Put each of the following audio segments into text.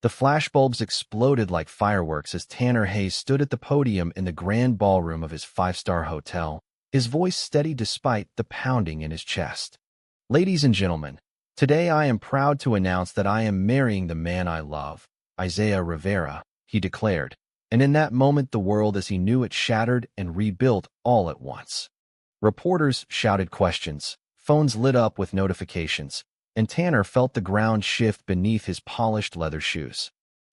The flashbulbs exploded like fireworks as Tanner Hayes stood at the podium in the grand ballroom of his five-star hotel, his voice steady despite the pounding in his chest. "Ladies and gentlemen, today I am proud to announce that I am marrying the man I love, Isaiah Rivera," he declared, and in that moment the world as he knew it shattered and rebuilt all at once. Reporters shouted questions, phones lit up with notifications, and Tanner felt the ground shift beneath his polished leather shoes.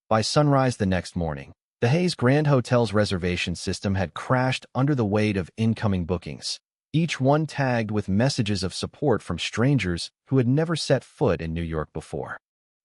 By sunrise the next morning, the Hayes Grand Hotel's reservation system had crashed under the weight of incoming bookings, each one tagged with messages of support from strangers who had never set foot in New York before.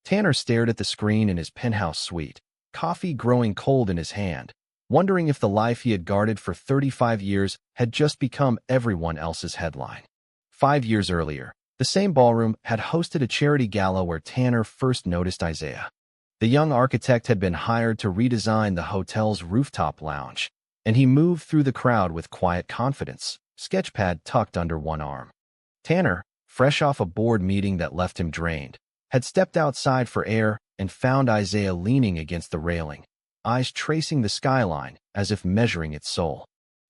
Tanner stared at the screen in his penthouse suite, coffee growing cold in his hand, wondering if the life he had guarded for 35 years had just become everyone else's headline. 5 years earlier, the same ballroom had hosted a charity gala where Tanner first noticed Isaiah. The young architect had been hired to redesign the hotel's rooftop lounge, and he moved through the crowd with quiet confidence, sketchpad tucked under one arm. Tanner, fresh off a board meeting that left him drained, had stepped outside for air and found Isaiah leaning against the railing, eyes tracing the skyline as if measuring its soul.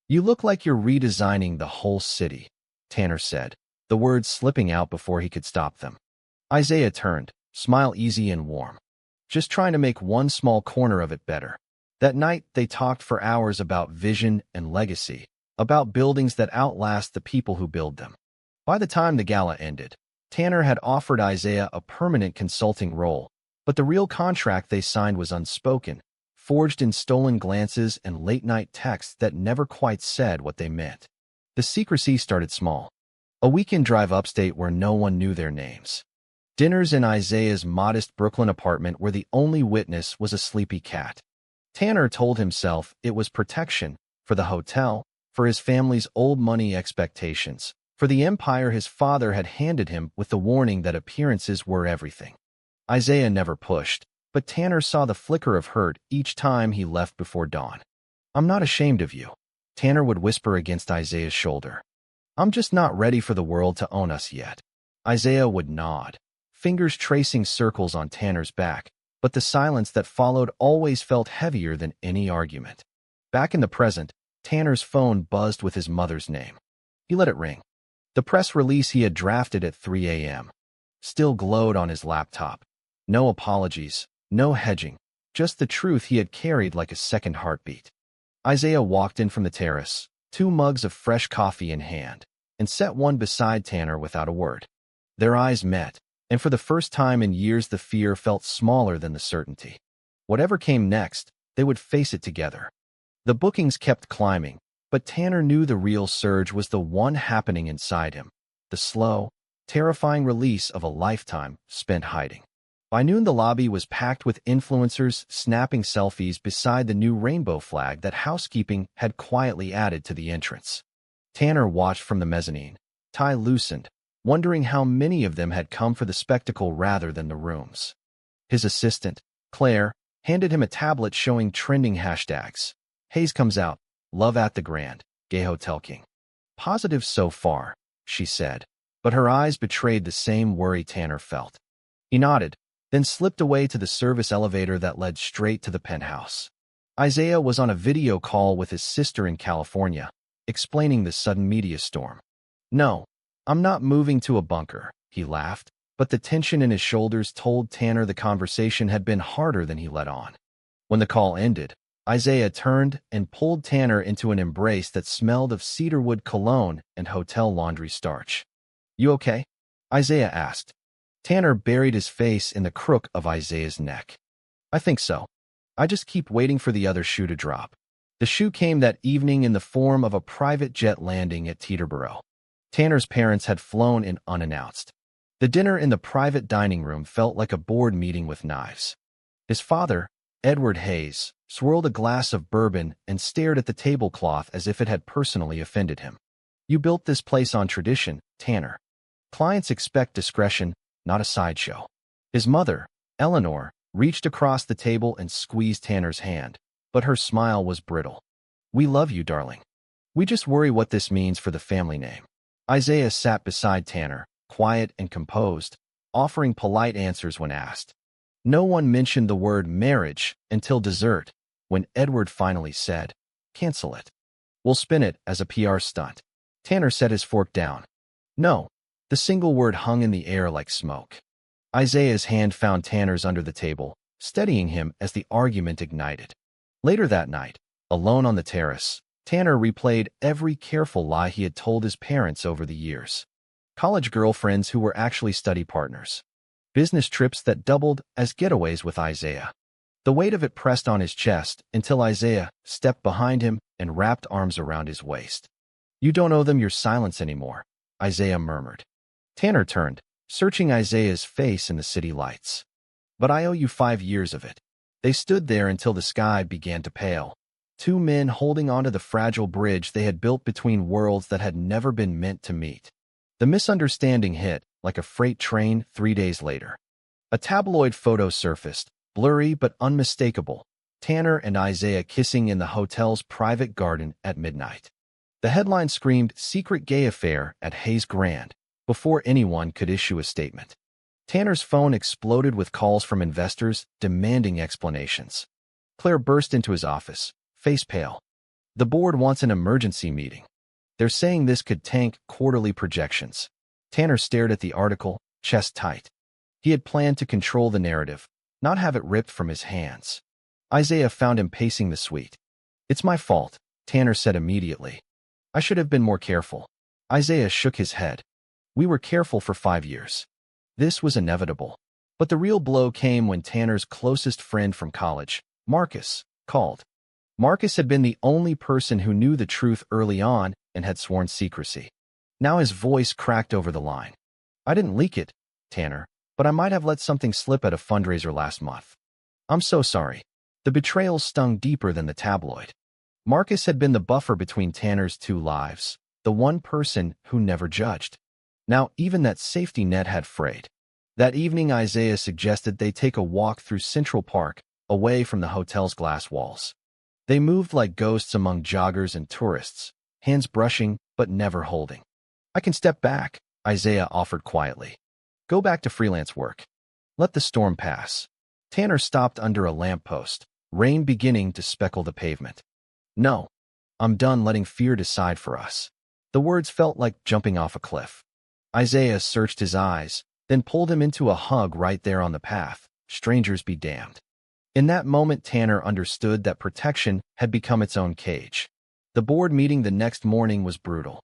"You look like you're redesigning the whole city," Tanner said, the words slipping out before he could stop them. Isaiah turned, smile easy and warm. "Just trying to make one small corner of it better." That night, they talked for hours about vision and legacy, about buildings that outlast the people who build them. By the time the gala ended, Tanner had offered Isaiah a permanent consulting role, but the real contract they signed was unspoken, forged in stolen glances and late-night texts that never quite said what they meant. The secrecy started small. A weekend drive upstate where no one knew their names. Dinners in Isaiah's modest Brooklyn apartment where the only witness was a sleepy cat. Tanner told himself it was protection for the hotel, for his family's old money expectations, for the empire his father had handed him with the warning that appearances were everything. Isaiah never pushed, but Tanner saw the flicker of hurt each time he left before dawn. "I'm not ashamed of you," Tanner would whisper against Isaiah's shoulder. "I'm just not ready for the world to own us yet." Isaiah would nod, fingers tracing circles on Tanner's back, but the silence that followed always felt heavier than any argument. Back in the present, Tanner's phone buzzed with his mother's name. He let it ring. The press release he had drafted at 3 a.m. still glowed on his laptop. No apologies, no hedging, just the truth he had carried like a second heartbeat. Isaiah walked in from the terrace, 2 mugs of fresh coffee in hand, and set one beside Tanner without a word. Their eyes met, and for the first time in years the fear felt smaller than the certainty. Whatever came next, they would face it together. The bookings kept climbing, but Tanner knew the real surge was the one happening inside him, the slow, terrifying release of a lifetime spent hiding. By noon the lobby was packed with influencers snapping selfies beside the new rainbow flag that housekeeping had quietly added to the entrance. Tanner watched from the mezzanine, tie loosened, wondering how many of them had come for the spectacle rather than the rooms. His assistant, Claire, handed him a tablet showing trending hashtags. "Hayes comes out, love at the Grand, Gay Hotel King." "Positive so far," she said, but her eyes betrayed the same worry Tanner felt. He nodded, then slipped away to the service elevator that led straight to the penthouse. Isaiah was on a video call with his sister in California, explaining the sudden media storm. "No, I'm not moving to a bunker," he laughed, but the tension in his shoulders told Tanner the conversation had been harder than he let on. When the call ended, Isaiah turned and pulled Tanner into an embrace that smelled of cedarwood cologne and hotel laundry starch. "You okay?" Isaiah asked. Tanner buried his face in the crook of Isaiah's neck. "I think so. I just keep waiting for the other shoe to drop." The shoe came that evening in the form of a private jet landing at Teterboro. Tanner's parents had flown in unannounced. The dinner in the private dining room felt like a board meeting with knives. His father, Edward Hayes, swirled a glass of bourbon and stared at the tablecloth as if it had personally offended him. "You built this place on tradition, Tanner. Clients expect discretion, not a sideshow." His mother, Eleanor, reached across the table and squeezed Tanner's hand, but her smile was brittle. "We love you, darling. We just worry what this means for the family name." Isaiah sat beside Tanner, quiet and composed, offering polite answers when asked. No one mentioned the word marriage until dessert, when Edward finally said, "Cancel it. We'll spin it as a PR stunt." Tanner set his fork down. No. The single word hung in the air like smoke. Isaiah's hand found Tanner's under the table, steadying him as the argument ignited. Later that night, alone on the terrace, Tanner replayed every careful lie he had told his parents over the years. College girlfriends who were actually study partners. Business trips that doubled as getaways with Isaiah. The weight of it pressed on his chest until Isaiah stepped behind him and wrapped arms around his waist. "You don't owe them your silence anymore," Isaiah murmured. Tanner turned, searching Isaiah's face in the city lights. "But I owe you 5 years of it." They stood there until the sky began to pale. Two men holding onto the fragile bridge they had built between worlds that had never been meant to meet. The misunderstanding hit, like a freight train, 3 days later. A tabloid photo surfaced, blurry but unmistakable, Tanner and Isaiah kissing in the hotel's private garden at midnight. The headline screamed "Secret Gay Affair at Hayes Grand" before anyone could issue a statement. Tanner's phone exploded with calls from investors demanding explanations. Claire burst into his office, face pale. "The board wants an emergency meeting. They're saying this could tank quarterly projections." Tanner stared at the article, chest tight. He had planned to control the narrative, not have it ripped from his hands. Isaiah found him pacing the suite. "It's my fault," Tanner said immediately. "I should have been more careful." Isaiah shook his head. "We were careful for 5 years. This was inevitable." But the real blow came when Tanner's closest friend from college, Marcus, called. Marcus had been the only person who knew the truth early on and had sworn secrecy. Now his voice cracked over the line. "I didn't leak it, Tanner, but I might have let something slip at a fundraiser last month. I'm so sorry." The betrayal stung deeper than the tabloid. Marcus had been the buffer between Tanner's two lives, the one person who never judged. Now even that safety net had frayed. That evening Isaiah suggested they take a walk through Central Park, away from the hotel's glass walls. They moved like ghosts among joggers and tourists, hands brushing but never holding. "I can step back," Isaiah offered quietly. "Go back to freelance work. Let the storm pass." Tanner stopped under a lamppost, rain beginning to speckle the pavement. "No. I'm done letting fear decide for us." The words felt like jumping off a cliff. Isaiah searched his eyes, then pulled him into a hug right there on the path. Strangers be damned. In that moment, Tanner understood that protection had become its own cage. The board meeting the next morning was brutal.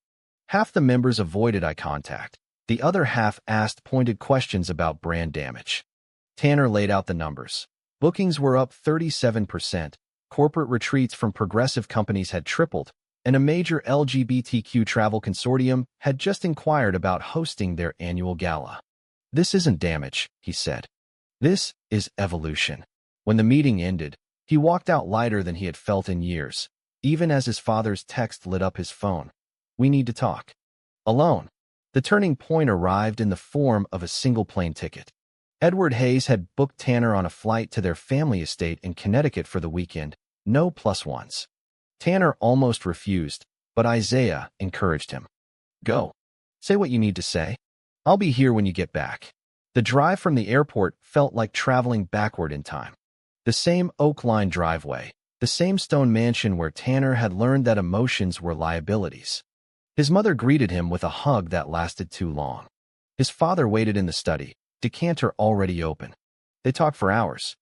Half the members avoided eye contact. The other half asked pointed questions about brand damage. Tanner laid out the numbers. Bookings were up 37%, corporate retreats from progressive companies had tripled, and a major LGBTQ travel consortium had just inquired about hosting their annual gala. "This isn't damage," he said. "This is evolution." When the meeting ended, he walked out lighter than he had felt in years, even as his father's text lit up his phone. "We need to talk." Alone. The turning point arrived in the form of a single plane ticket. Edward Hayes had booked Tanner on a flight to their family estate in Connecticut for the weekend, no plus ones. Tanner almost refused, but Isaiah encouraged him. "Go. Say what you need to say. I'll be here when you get back." The drive from the airport felt like traveling backward in time. The same oak-lined driveway, the same stone mansion where Tanner had learned that emotions were liabilities. His mother greeted him with a hug that lasted too long. His father waited in the study, decanter already open. They talked for hours.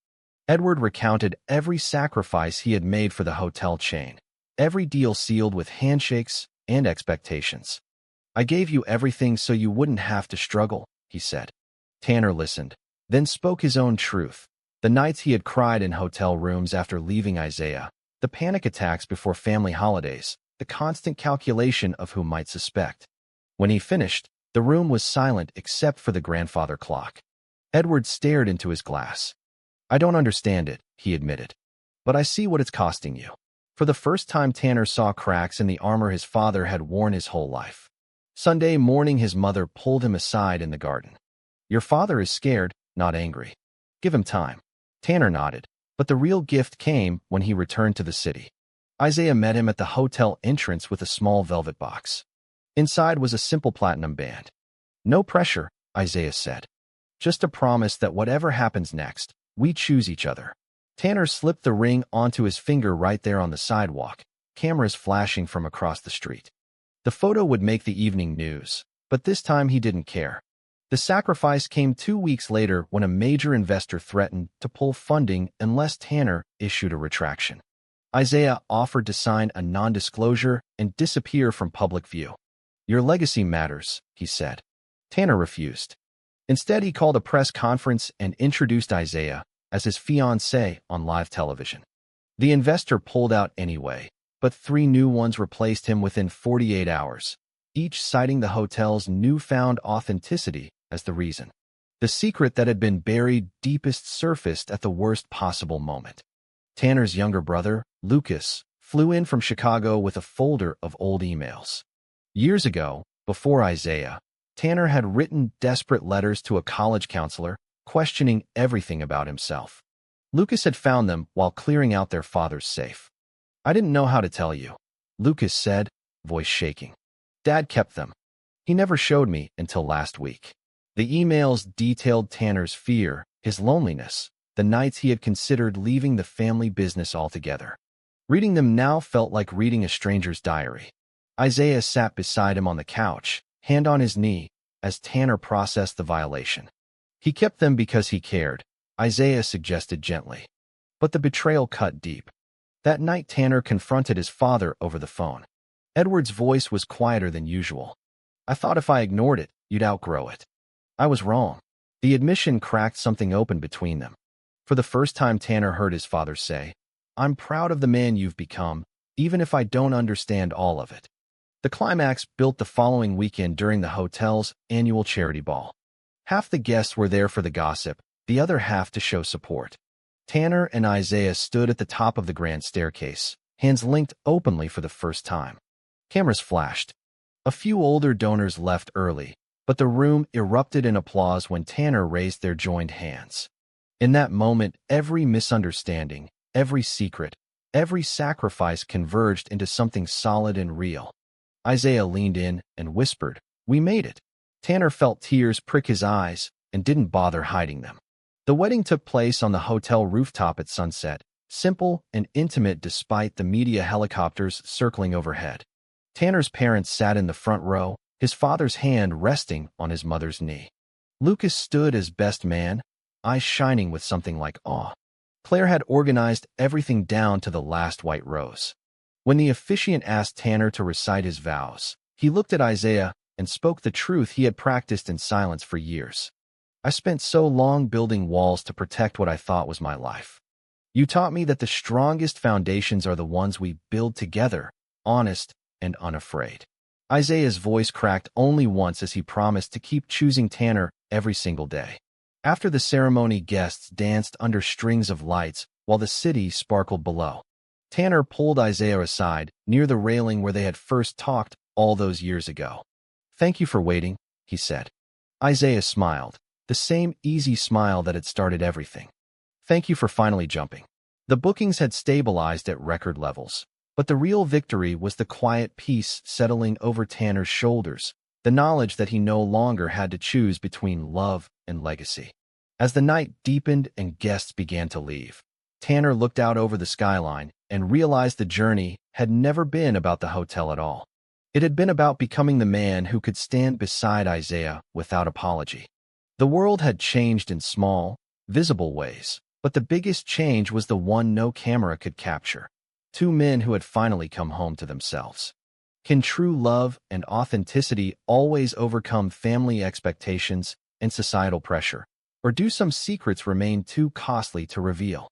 Edward recounted every sacrifice he had made for the hotel chain, every deal sealed with handshakes and expectations. "I gave you everything so you wouldn't have to struggle," he said. Tanner listened, then spoke his own truth. The nights he had cried in hotel rooms after leaving Isaiah, the panic attacks before family holidays, the constant calculation of who might suspect. When he finished, the room was silent except for the grandfather clock. Edward stared into his glass. "I don't understand it," he admitted. "But I see what it's costing you." For the first time, Tanner saw cracks in the armor his father had worn his whole life. Sunday morning, his mother pulled him aside in the garden. "Your father is scared, not angry. Give him time." Tanner nodded, but the real gift came when he returned to the city. Isaiah met him at the hotel entrance with a small velvet box. Inside was a simple platinum band. "No pressure," Isaiah said. "Just a promise that whatever happens next, We choose each other. Tanner slipped the ring onto his finger right there on the sidewalk, cameras flashing from across the street. The photo would make the evening news, but this time he didn't care. The sacrifice came 2 weeks later when a major investor threatened to pull funding unless Tanner issued a retraction. Isaiah offered to sign a non-disclosure and disappear from public view. "Your legacy matters," he said. Tanner refused. Instead, he called a press conference and introduced Isaiah as his fiancé on live television. The investor pulled out anyway, but 3 new ones replaced him within 48 hours, each citing the hotel's newfound authenticity as the reason. The secret that had been buried deepest surfaced at the worst possible moment. Tanner's younger brother, Lucas, flew in from Chicago with a folder of old emails. Years ago, before Isaiah, Tanner had written desperate letters to a college counselor, questioning everything about himself. Lucas had found them while clearing out their father's safe. "I didn't know how to tell you," Lucas said, voice shaking. "Dad kept them. He never showed me until last week." The emails detailed Tanner's fear, his loneliness, the nights he had considered leaving the family business altogether. Reading them now felt like reading a stranger's diary. Isaiah sat beside him on the couch, hand on his knee, as Tanner processed the violation. "He kept them because he cared," Isaiah suggested gently. But the betrayal cut deep. That night Tanner confronted his father over the phone. Edward's voice was quieter than usual. "I thought if I ignored it, you'd outgrow it. I was wrong." The admission cracked something open between them. For the first time, Tanner heard his father say, "I'm proud of the man you've become, even if I don't understand all of it." The climax built the following weekend during the hotel's annual charity ball. Half the guests were there for the gossip, the other half to show support. Tanner and Isaiah stood at the top of the grand staircase, hands linked openly for the first time. Cameras flashed. A few older donors left early, but the room erupted in applause when Tanner raised their joined hands. In that moment, every misunderstanding, every secret, every sacrifice converged into something solid and real. Isaiah leaned in and whispered, "We made it." Tanner felt tears prick his eyes and didn't bother hiding them. The wedding took place on the hotel rooftop at sunset, simple and intimate despite the media helicopters circling overhead. Tanner's parents sat in the front row, his father's hand resting on his mother's knee. Lucas stood as best man, eyes shining with something like awe. Claire had organized everything down to the last white rose. When the officiant asked Tanner to recite his vows, he looked at Isaiah and spoke the truth he had practiced in silence for years. "I spent so long building walls to protect what I thought was my life. You taught me that the strongest foundations are the ones we build together, honest and unafraid." Isaiah's voice cracked only once as he promised to keep choosing Tanner every single day. After the ceremony, guests danced under strings of lights while the city sparkled below. Tanner pulled Isaiah aside, near the railing where they had first talked all those years ago. "Thank you for waiting," he said. Isaiah smiled, the same easy smile that had started everything. "Thank you for finally jumping." The bookings had stabilized at record levels, but the real victory was the quiet peace settling over Tanner's shoulders, the knowledge that he no longer had to choose between love and legacy. As the night deepened and guests began to leave, Tanner looked out over the skyline and realized the journey had never been about the hotel at all. It had been about becoming the man who could stand beside Isaiah without apology. The world had changed in small, visible ways, but the biggest change was the one no camera could capture. 2 men who had finally come home to themselves. Can true love and authenticity always overcome family expectations and societal pressure? Or do some secrets remain too costly to reveal?